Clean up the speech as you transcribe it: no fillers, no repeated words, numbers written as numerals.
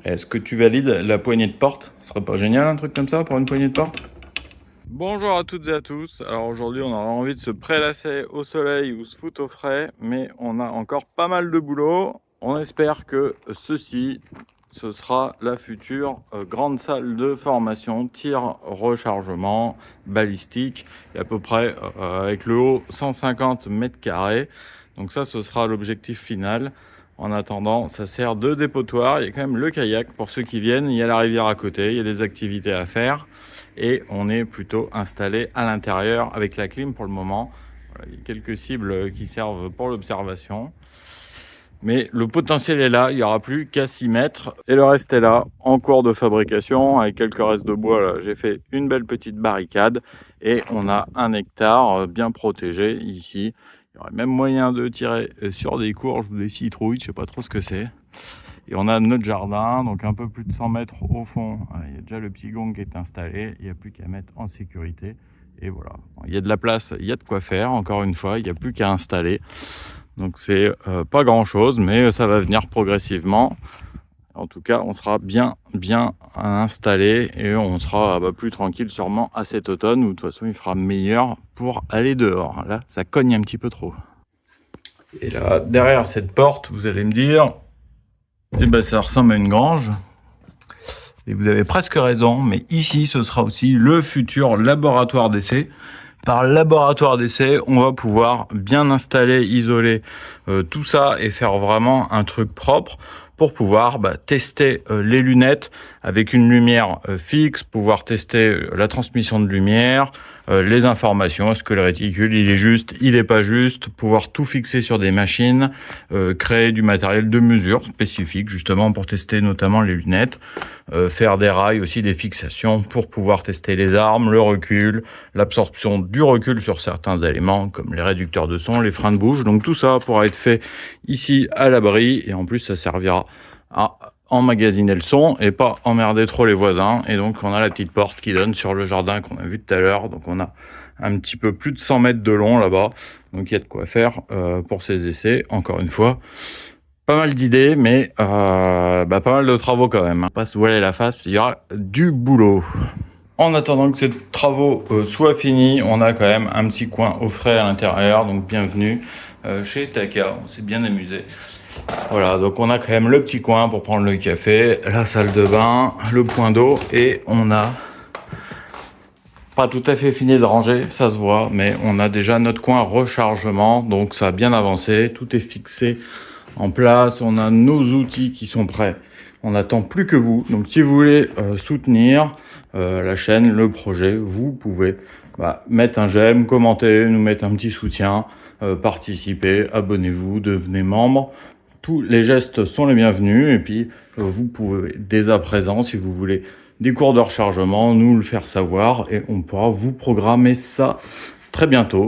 Est-ce que tu valides la poignée de porte? Ce serait pas génial un truc comme ça pour une poignée de porte? Bonjour à toutes et à tous. Alors aujourd'hui, on a envie de se prélasser au soleil ou se foutre au frais, mais on a encore pas mal de boulot. On espère que ce sera la future grande salle de formation, tir, rechargement, balistique, et à peu près avec le haut 150 mètres carrés. Donc ça, ce sera l'objectif final. En attendant, ça sert de dépotoir. Il y a quand même le kayak pour ceux qui viennent. Il y a la rivière à côté, il y a des activités à faire. Et on est plutôt installé à l'intérieur avec la clim pour le moment. Voilà, il y a quelques cibles qui servent pour l'observation. Mais le potentiel est là, il n'y aura plus qu'à s'y mettre. Et le reste est là, en cours de fabrication, avec quelques restes de bois. Là, j'ai fait une belle petite barricade et on a un hectare bien protégé ici. Il y aurait même moyen de tirer sur des courges ou des citrouilles, je sais pas trop ce que c'est. Et on a notre jardin, donc un peu plus de 100 mètres au fond. Il y a déjà le petit gong qui est installé, il n'y a plus qu'à mettre en sécurité. Et voilà, il y a de la place, il y a de quoi faire, encore une fois, il n'y a plus qu'à installer. Donc c'est pas grand chose, mais ça va venir progressivement. En tout cas, on sera bien installé et on sera plus tranquille sûrement à cet automne où de toute façon il fera meilleur pour aller dehors. Là, ça cogne un petit peu trop. Et là, derrière cette porte, vous allez me dire, eh ben, ça ressemble à une grange. Et vous avez presque raison, mais ici, ce sera aussi le futur laboratoire d'essai. Par laboratoire d'essai, on va pouvoir bien installer, isoler tout ça et faire vraiment un truc propre pour pouvoir tester les lunettes avec une lumière fixe, pouvoir tester la transmission de lumière, les informations, est-ce que le réticule il est juste, il n'est pas juste, pouvoir tout fixer sur des machines, créer du matériel de mesure spécifique justement pour tester notamment les lunettes, faire des rails aussi, des fixations pour pouvoir tester les armes, le recul, l'absorption du recul sur certains éléments comme les réducteurs de son, les freins de bouche. Donc tout ça pourra être fait ici à l'abri et en plus ça servira à emmagasiner le son et pas emmerder trop les voisins. Et donc on a la petite porte qui donne sur le jardin qu'on a vu tout à l'heure. Donc on a un petit peu plus de 100 mètres de long là-bas. Donc il y a de quoi faire pour ces essais, encore une fois. Pas mal d'idées, mais pas mal de travaux quand même. Pas se voiler la face, il y aura du boulot. En attendant que ces travaux soient finis, on a quand même un petit coin au frais à l'intérieur. Donc bienvenue chez Taka, on s'est bien amusé. Voilà, donc on a quand même le petit coin pour prendre le café, la salle de bain, le point d'eau et on a pas tout à fait fini de ranger, ça se voit, mais on a déjà notre coin rechargement, donc ça a bien avancé, tout est fixé en place, on a nos outils qui sont prêts, on n'attend plus que vous. Donc si vous voulez soutenir la chaîne, le projet, vous pouvez mettre un j'aime, commenter, nous mettre un petit soutien, participer, abonnez-vous, devenez membre. Tous les gestes sont les bienvenus et puis vous pouvez dès à présent, si vous voulez des cours de rechargement, nous le faire savoir et on pourra vous programmer ça très bientôt.